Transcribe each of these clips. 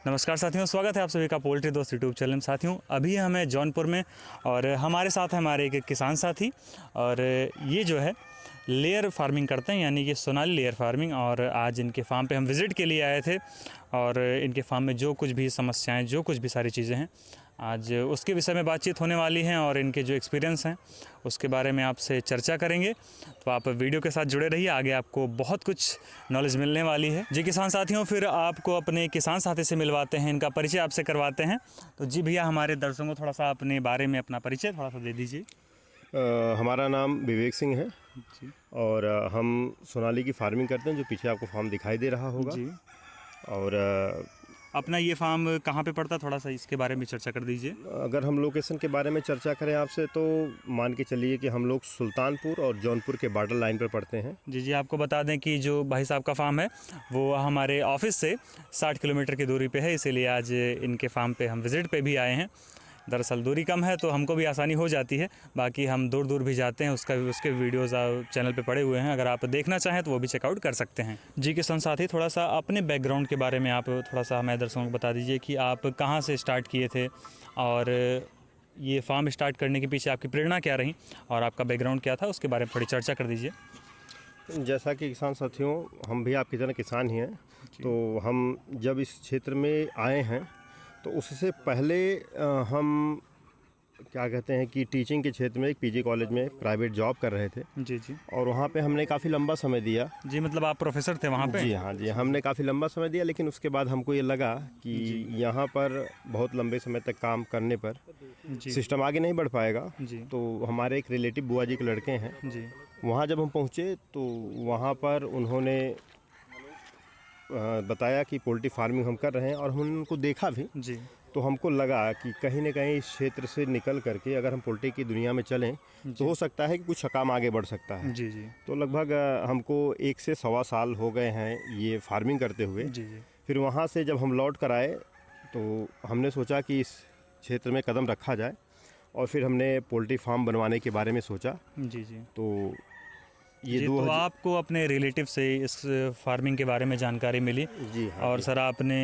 नमस्कार साथियों, स्वागत है आप सभी का पोल्ट्री दोस्त यूट्यूब चैनल में। साथियों, अभी हम हैं जौनपुर में और हमारे साथ है हमारे एक किसान साथी और ये जो है लेयर फार्मिंग करते हैं, यानी कि सोनाली लेयर फार्मिंग। और आज इनके फार्म पे हम विज़िट के लिए आए थे और इनके फार्म में जो कुछ भी समस्याएं, जो कुछ भी सारी चीज़ें हैं, आज उसके विषय में बातचीत होने वाली हैं और इनके जो एक्सपीरियंस हैं उसके बारे में आपसे चर्चा करेंगे। तो आप वीडियो के साथ जुड़े रहिए, आगे आपको बहुत कुछ नॉलेज मिलने वाली है। जी किसान साथियों, फिर आपको अपने किसान साथी से मिलवाते हैं, इनका परिचय आपसे करवाते हैं। तो जी भैया, हमारे दर्शकों को थोड़ा सा अपने बारे में अपना परिचय थोड़ा सा दे दीजिए। हमारा नाम विवेक सिंह है जी और हम सोनाली की फार्मिंग करते हैं, जो पीछे आपको फार्म दिखाई दे रहा होगा। जी। और अपना ये फार्म कहाँ पे पड़ता है, थोड़ा सा इसके बारे में चर्चा कर दीजिए। अगर हम लोकेशन के बारे में चर्चा करें आपसे, तो मान के चलिए कि हम लोग सुल्तानपुर और जौनपुर के बॉर्डर लाइन पर पड़ते हैं। जी जी, आपको बता दें कि जो भाई साहब का फार्म है वो हमारे ऑफिस से 60 किलोमीटर की दूरी पे है, इसीलिए आज इनके फार्म पे हम विज़िट पे भी आए हैं। दरअसल दूरी कम है तो हमको भी आसानी हो जाती है, बाकी हम दूर दूर भी जाते हैं, उसके वीडियोज़ चैनल पे पड़े हुए हैं, अगर आप देखना चाहें तो वो भी चेकआउट कर सकते हैं। जी किसान साथी, थोड़ा सा अपने बैकग्राउंड के बारे में आप थोड़ा सा हमारे दर्शकों को बता दीजिए कि आप कहाँ से स्टार्ट किए थे और ये फार्म स्टार्ट करने के पीछे आपकी प्रेरणा क्या रही और आपका बैकग्राउंड क्या था, उसके बारे में थोड़ी चर्चा कर दीजिए। जैसा कि किसान साथियों, हम भी आपकी तरह किसान ही हैं। तो हम जब इस क्षेत्र में आए हैं तो उससे पहले हम क्या कहते हैं कि टीचिंग के क्षेत्र में एक पीजी कॉलेज में प्राइवेट जॉब कर रहे थे। जी जी और वहाँ पे हमने काफ़ी लंबा समय दिया। जी, मतलब आप प्रोफेसर थे वहाँ पे? जी हाँ जी, हमने काफ़ी लंबा समय दिया, लेकिन उसके बाद हमको ये लगा कि यहाँ पर बहुत लंबे समय तक काम करने पर सिस्टम आगे नहीं बढ़ पाएगा। जी तो हमारे एक रिलेटिव बुआ जी के लड़के हैं, जी वहाँ जब हम पहुँचे तो वहाँ पर उन्होंने बताया कि पोल्ट्री फार्मिंग हम कर रहे हैं, और हमने उनको देखा भी। जी तो हमको लगा कि कहीं ना कहीं इस क्षेत्र से निकल करके अगर हम पोल्ट्री की दुनिया में चलें तो हो सकता है कि कुछ काम आगे बढ़ सकता है। जी जी तो लगभग हमको 1 से सवा साल हो गए हैं ये फार्मिंग करते हुए। जी जी फिर वहाँ से जब हम लौट कर आए तो हमने सोचा कि इस क्षेत्र में कदम रखा जाए, और फिर हमने पोल्ट्री फार्म बनवाने के बारे में सोचा। जी जी। तो ये जी, तो आपको अपने रिलेटिव से इस फार्मिंग के बारे में जानकारी मिली। जी हाँ, और सर, आपने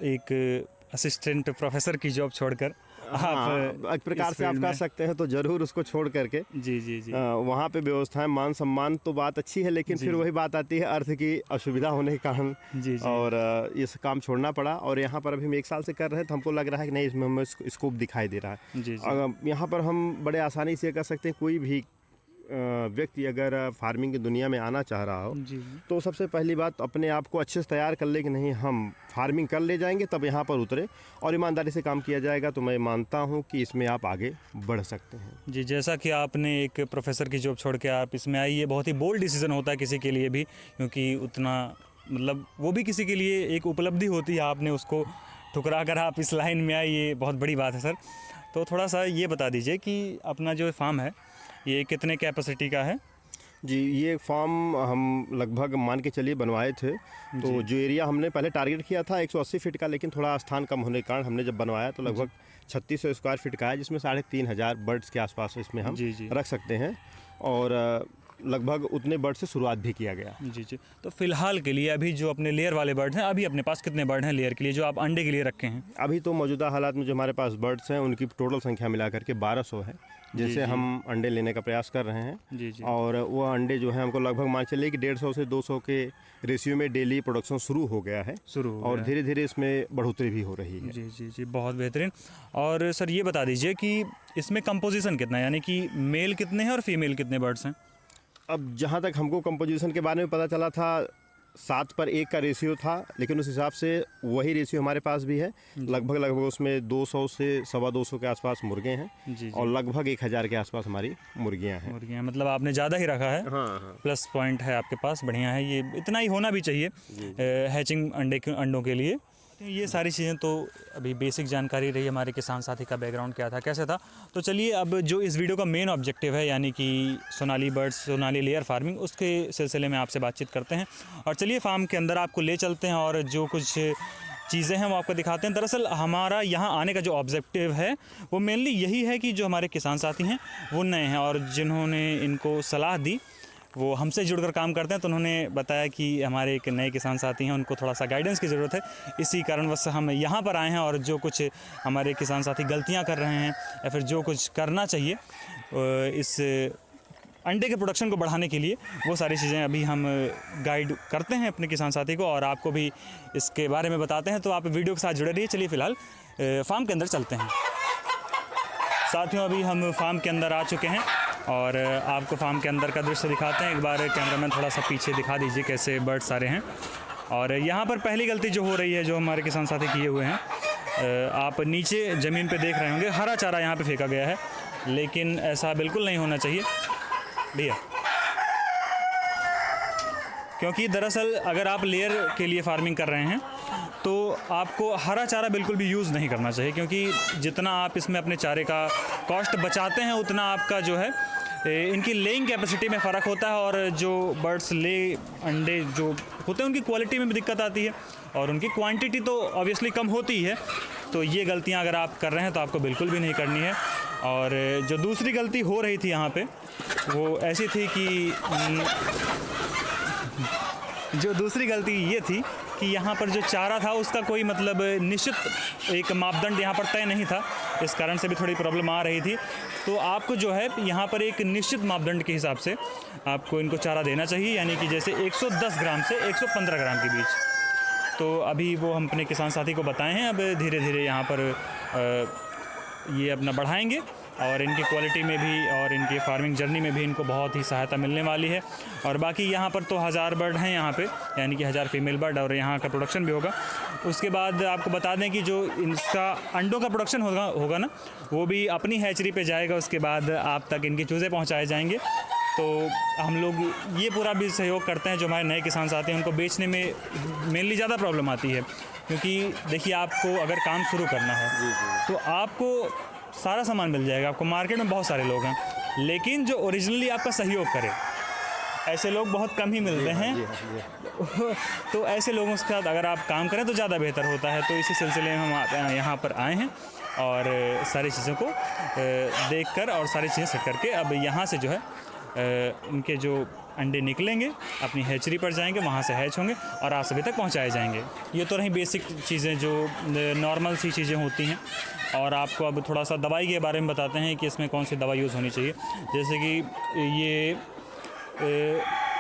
एक असिस्टेंट प्रोफेसर की जॉब छोड़कर आप एक प्रकार से आप कह सकते हैं, तो ज़रूर उसको छोड़ करके जी जी जी वहाँ पे व्यवस्थाएं, मान सम्मान तो बात अच्छी है, लेकिन फिर वही बात आती है अर्थ की असुविधा होने के कारण। जी जी और इस काम छोड़ना पड़ा। और यहाँ पर अभी हम 1 साल से कर रहे हैं, तो हमको लग रहा है कि नहीं, इसमें हमें स्कोप दिखाई दे रहा है। जी जी यहाँ पर हम बड़े आसानी से कर सकते हैं, कोई भी व्यक्ति अगर फार्मिंग की दुनिया में आना चाह रहा हो जी तो सबसे पहली बात अपने आप को अच्छे से तैयार कर ले कि नहीं, हम फार्मिंग कर ले जाएंगे, तब यहाँ पर उतरे और ईमानदारी से काम किया जाएगा, तो मैं मानता हूँ कि इसमें आप आगे बढ़ सकते हैं। जी। जैसा कि आपने एक प्रोफेसर की जॉब छोड़ के आप इसमें आई, ये बहुत ही बोल्ड डिसीजन होता है किसी के लिए भी, क्योंकि उतना मतलब वो भी किसी के लिए एक उपलब्धि होती है, आपने उसको ठुकरा कर आप इस लाइन में आए, ये बहुत बड़ी बात है सर। तो थोड़ा सा ये बता दीजिए कि अपना जो फार्म है ये कितने कैपेसिटी का है? जी, ये फार्म हम लगभग मान के चलिए बनवाए थे। तो जो एरिया हमने पहले टारगेट किया था 180 फीट का, लेकिन थोड़ा स्थान कम होने के कारण हमने जब बनवाया तो लगभग 3600 स्क्वायर फीट का है, जिसमें 3500 बर्ड्स के आसपास इसमें हम रख सकते हैं। और लगभग उतने बर्ड से शुरुआत भी किया गया। जी जी। तो फिलहाल के लिए अभी जो अपने लेयर वाले बर्ड हैं, अभी अपने पास कितने बर्ड हैं लेयर के लिए, जो आप अंडे के लिए रखे हैं? अभी तो मौजूदा हालात में जो हमारे पास बर्ड्स हैं उनकी टोटल संख्या मिलाकर के 1200 है, जिनसे हम अंडे लेने का प्रयास कर रहे हैं। जी जी। और वो अंडे जो हैं हमको लगभग मान चलिए कि 150 से 200 के रेशियो में डेली प्रोडक्शन शुरू हो गया है, और धीरे धीरे इसमें बढ़ोतरी भी हो रही है। जी जी जी, बहुत बेहतरीन। और सर ये बता दीजिए कि इसमें कंपोजिशन कितना है, यानी कि मेल कितने हैं और फीमेल कितने बर्ड्स हैं? अब जहाँ तक हमको कंपोजिशन के बारे में पता चला था 7:1 का रेशियो था, लेकिन उस हिसाब से वही रेशियो हमारे पास भी है। लगभग उसमें 200 से 225 के आसपास मुर्गे हैं। जी। और लगभग 1000 के आसपास हमारी मुर्गियां हैं। मतलब आपने ज़्यादा ही रखा है। हाँ। प्लस पॉइंट है आपके पास, बढ़िया है, ये इतना ही होना भी चाहिए हैचिंग अंडों के लिए। ये सारी चीज़ें तो अभी बेसिक जानकारी रही, हमारे किसान साथी का बैकग्राउंड क्या था, कैसे था। तो चलिए अब जो इस वीडियो का मेन ऑब्जेक्टिव है, यानी कि Sonali birds, Sonali layer farming, उसके सिलसिले में आपसे बातचीत करते हैं। और चलिए फार्म के अंदर आपको ले चलते हैं और जो कुछ चीज़ें हैं वो आपको दिखाते हैं। दरअसल हमारा यहाँ आने का जो ऑब्जेक्टिव है वो मेनली यही है कि जो हमारे किसान साथी हैं वो नए हैं और जिन्होंने इनको सलाह दी वो हमसे जुड़कर काम करते हैं, तो उन्होंने बताया कि हमारे एक नए किसान साथी हैं, उनको थोड़ा सा गाइडेंस की ज़रूरत है। इसी कारणवश हम यहाँ पर आए हैं और जो कुछ हमारे किसान साथी गलतियाँ कर रहे हैं या फिर जो कुछ करना चाहिए इस अंडे के प्रोडक्शन को बढ़ाने के लिए, वो सारी चीज़ें अभी हम गाइड करते हैं अपने किसान साथी को और आपको भी इसके बारे में बताते हैं। तो आप वीडियो के साथ जुड़े रहिए। चलिए फ़िलहाल फार्म के अंदर चलते हैं। साथियों, अभी हम फार्म के अंदर आ चुके हैं और आपको फार्म के अंदर का दृश्य दिखाते हैं। एक बार कैमरामैन थोड़ा सा पीछे दिखा दीजिए कैसे बर्ड सारे हैं। और यहाँ पर पहली गलती जो हो रही है, जो हमारे किसान साथी किए हुए हैं, आप नीचे ज़मीन पे देख रहे होंगे हरा चारा यहाँ पे फेंका गया है, लेकिन ऐसा बिल्कुल नहीं होना चाहिए भैया, क्योंकि दरअसल अगर आप लेयर के लिए फार्मिंग कर रहे हैं तो आपको हरा चारा बिल्कुल भी यूज़ नहीं करना चाहिए, क्योंकि जितना आप इसमें अपने चारे का कॉस्ट बचाते हैं उतना आपका जो है इनकी लेइंग कैपेसिटी में फ़र्क होता है और जो बर्ड्स अंडे जो होते हैं उनकी क्वालिटी में भी दिक्कत आती है और उनकी क्वांटिटी तो ऑब्वियसली कम होती है। तो ये गलतियां अगर आप कर रहे हैं तो आपको बिल्कुल भी नहीं करनी है। और जो दूसरी गलती हो रही थी यहाँ पे वो ऐसी थी कि जो दूसरी गलती ये थी कि यहाँ पर जो चारा था उसका कोई मतलब निश्चित एक मापदंड यहाँ पर तय नहीं था, इस कारण से भी थोड़ी प्रॉब्लम आ रही थी। तो आपको जो है यहाँ पर एक निश्चित मापदंड के हिसाब से आपको इनको चारा देना चाहिए, यानी कि जैसे 110 ग्राम से 115 ग्राम के बीच। तो अभी वो हम अपने किसान साथी को बताए हैं, अब धीरे धीरे यहाँ पर ये अपना बढ़ाएंगे और इनकी क्वालिटी में भी और इनकी फार्मिंग जर्नी में भी इनको बहुत ही सहायता मिलने वाली है। और बाकी यहाँ पर तो 1000 बर्ड हैं यहाँ पे, यानी कि 1000 फीमेल बर्ड, और यहाँ का प्रोडक्शन भी होगा। उसके बाद आपको बता दें कि जो इसका अंडों का प्रोडक्शन होगा ना, वो भी अपनी हैचरी पे जाएगा, उसके बाद आप तक इनके चूज़े पहुँचाए जाएंगे। तो हम लोग ये पूरा भी सहयोग करते हैं। जो हमारे नए किसान साथी हैं उनको बेचने में मेनली ज़्यादा प्रॉब्लम आती है, क्योंकि देखिए आपको अगर काम शुरू करना है तो आपको सारा सामान मिल जाएगा, आपको मार्केट में बहुत सारे लोग हैं, लेकिन जो ओरिजिनली आपका सहयोग करे ऐसे लोग बहुत कम ही मिलते हैं। तो ऐसे लोगों के साथ अगर आप काम करें तो ज़्यादा बेहतर होता है। तो इसी सिलसिले में हम यहाँ पर आए हैं और सारी चीज़ों को देखकर और सारी चीज़ें सेट करके अब यहाँ से जो है उनके जो अंडे निकलेंगे अपनी हैचरी पर जाएंगे, वहाँ से हैच होंगे और आप सभी तक पहुँचाए जाएंगे। ये तो रही बेसिक चीज़ें जो नॉर्मल सी चीज़ें होती हैं। और आपको अब थोड़ा सा दवाई के बारे में बताते हैं कि इसमें कौन सी दवाई यूज़ होनी चाहिए। जैसे कि ये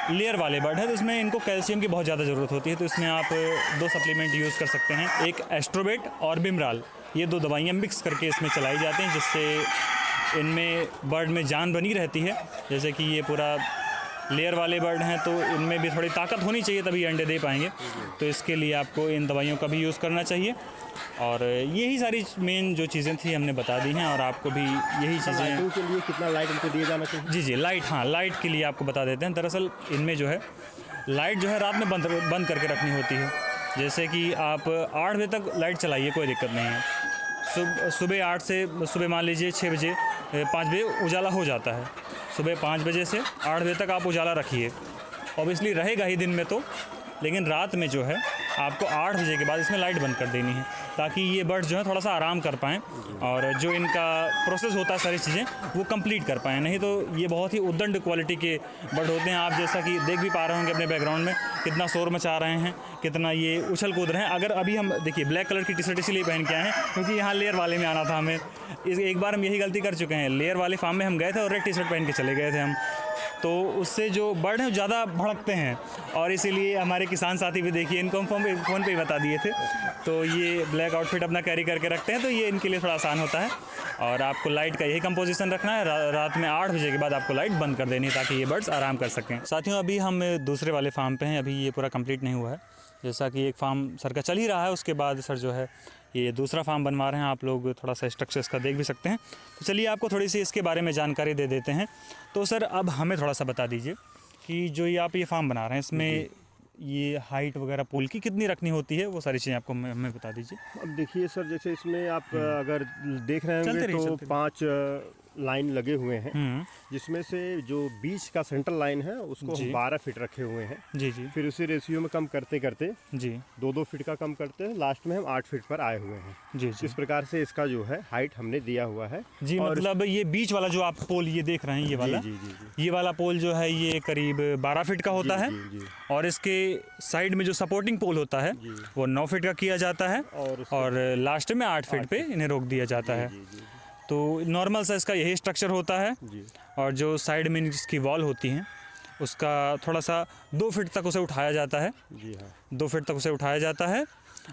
लेयर वाले बर्ड है तो इसमें इनको कैल्शियम की बहुत ज़्यादा ज़रूरत होती है, तो इसमें आप 2 सप्लीमेंट यूज़ कर सकते हैं, एक एस्ट्रोबेट और बिमराल। ये 2 दवाइयाँ मिक्स करके इसमें चलाई जाती हैं, जिससे इनमें बर्ड में जान बनी रहती है। जैसे कि ये पूरा लेयर वाले बर्ड हैं तो इनमें भी थोड़ी ताकत होनी चाहिए तभी अंडे दे पाएंगे, तो इसके लिए आपको इन दवाइयों का भी यूज़ करना चाहिए। और यही सारी मेन जो चीज़ें थी हमने बता दी हैं और आपको भी यही चीज़ें। लाइटिंग के लिए कितना लाइट इनको दिया जाना चाहिए? जी लाइट, हाँ लाइट के लिए आपको बता देते हैं। दरअसल इनमें जो है लाइट जो है रात में बंद करके रखनी होती है। जैसे कि आप 8 बजे तक लाइट चलाइए, कोई दिक्कत नहीं है। सुबह 8 से सुबह मान लीजिए 6 बजे 5 बजे उजाला हो जाता है। सुबह 5 बजे से 8 बजे तक आप उजाला रखिए, ऑब्वियसली रहेगा ही दिन में तो, लेकिन रात में जो है आपको 8 बजे के बाद इसमें लाइट बंद कर देनी है, ताकि ये बर्ड्स जो है थोड़ा सा आराम कर पाएँ और जो इनका प्रोसेस होता है सारी चीज़ें वो कंप्लीट कर पाएँ। नहीं तो ये बहुत ही उद्दंड क्वालिटी के बर्ड होते हैं। आप जैसा कि देख भी पा रहे होंगे अपने बैकग्राउंड में कितना शोर मचा रहे हैं, कितना ये उछल कूद रहे हैं। अगर अभी हम देखिए ब्लैक कलर की टी शर्ट इसलिए पहन के आए हैं क्योंकि यहाँ लेयर वाले में आना था हमें। एक बार हम यही गलती कर चुके हैं, लेयर वाले फार्म में हम गए थे और रेड टी शर्ट पहन के चले गए थे हम, तो उससे जो बर्ड हैं ज़्यादा भड़कते हैं और इसीलिए हमारे किसान साथी भी देखिए इनको हम फ़ोन पे ही बता दिए थे, तो ये ब्लैक आउटफिट अपना कैरी करके रखते हैं, तो ये इनके लिए थोड़ा आसान होता है। और आपको लाइट का यही कंपोजिशन रखना है, रात में 8 बजे के बाद आपको लाइट बंद कर देनी है ताकि ये बर्ड्स आराम कर सकें। साथियों, अभी हम दूसरे वाले फार्म पे हैं, अभी ये पूरा कंप्लीट नहीं हुआ है। जैसा कि एक फार्म सर का चल ही रहा है, उसके बाद सर जो है ये दूसरा फार्म बनवा रहे हैं। आप लोग थोड़ा सा स्ट्रक्चर इसका देख भी सकते हैं। तो चलिए आपको थोड़ी सी इसके बारे में जानकारी दे देते हैं। तो सर अब हमें थोड़ा सा बता दीजिए कि जो ये आप ये फार्म बना रहे हैं इसमें ये हाइट वगैरह पूल की कितनी रखनी होती है, वो सारी चीज़ें आपको हमें बता दीजिए। अब देखिए सर, जैसे इसमें आप अगर देख रहे होंगे तो 5 लाइन लगे हुए हैं, जिसमें से जो बीच का सेंट्रल लाइन है उसको हम 12 फीट रखे हुए हैं। जी जी फिर उसी रेशियो में कम करते करते जी 2-2 फीट का कम करते हैं, लास्ट में हम 8 फीट पर आए हुए हैं। जी जी इस प्रकार से इसका जो है हाइट हमने दिया हुआ है। जी। मतलब ये बीच वाला जो आप पोल ये देख रहे हैं, ये वाला, जी जी जी ये वाला पोल जो है ये करीब 12 फीट का होता है, जी जी और इसके साइड में जो सपोर्टिंग पोल होता है जी। वो 9 फीट का किया जाता है, और लास्ट में 8 फीट पे इन्हें रोक दिया जाता है। जी जी तो नॉर्मल सा इसका यही स्ट्रक्चर होता है, जी और जो साइड में इसकी वॉल होती हैं उसका थोड़ा सा 2 फीट तक उसे उठाया जाता है, जी हाँ 2 फीट तक उसे उठाया जाता है,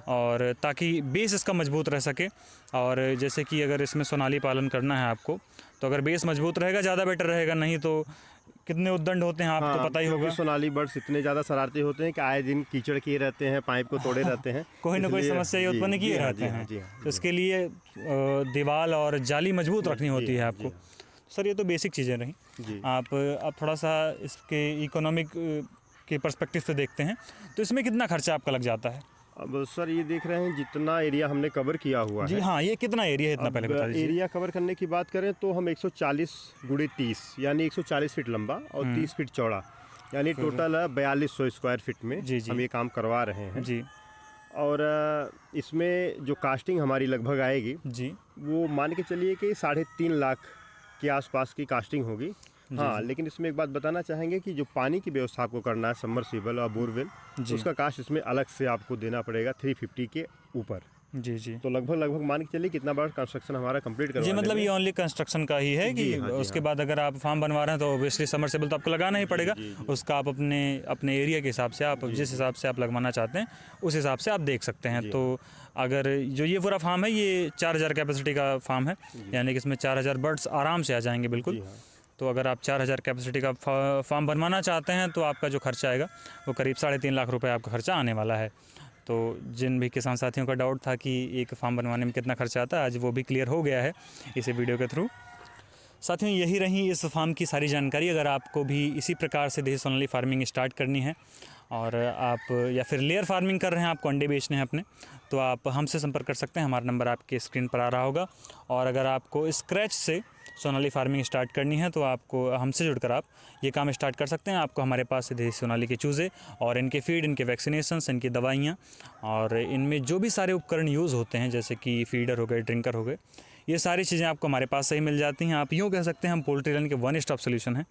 और ताकि बेस इसका मजबूत रह सके। और जैसे कि अगर इसमें सोनाली पालन करना है आपको, तो अगर बेस मजबूत रहेगा ज़्यादा बेटर रहेगा, नहीं तो कितने उद्दंड होते हैं आपको हाँ, पता ही होगा। क्योंकि सोनाली बर्ड्स इतने ज़्यादा शरारती होते हैं कि आए दिन कीचड़ किए रहते हैं, पाइप को तोड़े रहते हैं। कोई ना कोई इसलिए- समस्या ये जी, उत्पन्न किए जी हाँ, रहते जी हाँ, हैं, जी हाँ, तो इसके लिए दीवार और जाली मजबूत रखनी होती है हाँ, आपको। जी सर ये तो बेसिक चीज़ें रहीं। जी आप अब थोड़ा सा इसके इकोनॉमिक के पर्सपेक्टिव से देखते हैं, तो इसमें कितना खर्चा आपका लग जाता है? अब सर ये देख रहे हैं जितना एरिया हमने कवर किया हुआ जी है। हाँ, ये कितना एरिया है इतना पहले बता दीजिए। एरिया कवर करने की बात करें तो हम 140 गुणे 30 यानी 140 फीट लंबा और 30 फीट चौड़ा, यानी टोटल 4200 स्क्वायर फीट में जी, जी। हम ये काम करवा रहे हैं। जी और इसमें जो कास्टिंग हमारी लगभग आएगी जी वो मान के चलिए कि 3.5 लाख के आसपास की कास्टिंग होगी। हाँ, लेकिन इसमें एक बात बताना चाहेंगे कि जो पानी की व्यवस्था आपको करना है, सबमर्सिबल और बोरवेल, उसका कास्ट इसमें अलग से आपको देना पड़ेगा 350 के ऊपर। जी जी तो लगभग मान के चलिए कितना बड़ा कंस्ट्रक्शन हमारा कंप्लीट जी। करवाने मतलब में। ये ओनली कंस्ट्रक्शन का ही है कि जी हाँ, जी उसके हाँ। बाद अगर आप फार्म बनवा रहे हैं तो ऑब्वियसली समरसेबल तो आपको लगाना ही पड़ेगा। उसका आप अपने अपने एरिया के हिसाब से, आप जिस हिसाब से आप लगवाना चाहते हैं उस हिसाब से आप देख सकते हैं। तो अगर जो ये पूरा फार्म है ये 4000 कैपेसिटी का फार्म है, यानी कि इसमें 4000 बर्ड्स आराम से आ जाएंगे बिल्कुल। जी हाँ। तो अगर आप 4000 कैपेसिटी का फार्म बनवाना चाहते हैं तो आपका जो खर्चा आएगा वो करीब 3.5 लाख रुपए आपका खर्चा आने वाला है। तो जिन भी किसान साथियों का डाउट था कि एक फार्म बनवाने में कितना खर्चा आता है, आज वो भी क्लियर हो गया है इस वीडियो के थ्रू। साथियों यही रही इस फार्म की सारी जानकारी। अगर आपको भी इसी प्रकार से देसी सोनाली फार्मिंग स्टार्ट करनी है, और आप या फिर लेयर फार्मिंग कर रहे हैं, आपको अंडे बेचने हैं अपने, तो आप हमसे संपर्क कर सकते हैं। हमारा नंबर आपके स्क्रीन पर आ रहा होगा। और अगर आपको स्क्रैच से सोनाली फार्मिंग स्टार्ट करनी है तो आपको हमसे जुड़कर आप ये काम स्टार्ट कर सकते हैं। आपको हमारे पास से देसी सोनाली के चूज़े और इनके फीड, इनके वैक्सीनेशंस, इनकी दवाइयाँ और इनमें जो भी सारे उपकरण यूज़ होते हैं, जैसे कि फीडर हो गए, ड्रिंकर हो गए, ये सारी चीज़ें आपको हमारे पास से ही मिल जाती हैं। आप यूँ कह सकते हैं हम पोल्ट्री लाइन के वन स्टॉप सोल्यूशन हैं,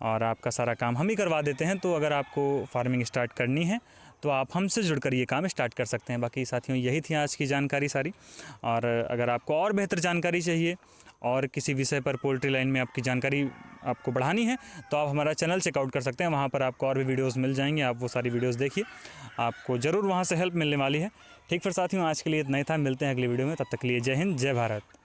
और आपका सारा काम हम ही करवा देते हैं। तो अगर आपको फार्मिंग स्टार्ट करनी है तो आप हमसे जुड़कर ये काम स्टार्ट कर सकते हैं। बाकी साथियों यही थी आज की जानकारी सारी। और अगर आपको और बेहतर जानकारी चाहिए और किसी विषय पर पोल्ट्री लाइन में आपकी जानकारी आपको बढ़ानी है तो आप हमारा चैनल चेकआउट कर सकते हैं। वहाँ पर आपको और भी वीडियोस मिल जाएंगे, आप वो सारी वीडियोस देखिए, आपको ज़रूर वहाँ से हेल्प मिलने वाली है। ठीक, फिर साथियों आज के लिए इतना ही था। मिलते हैं अगली वीडियो में, तब तक के लिए जय हिंद, जय भारत।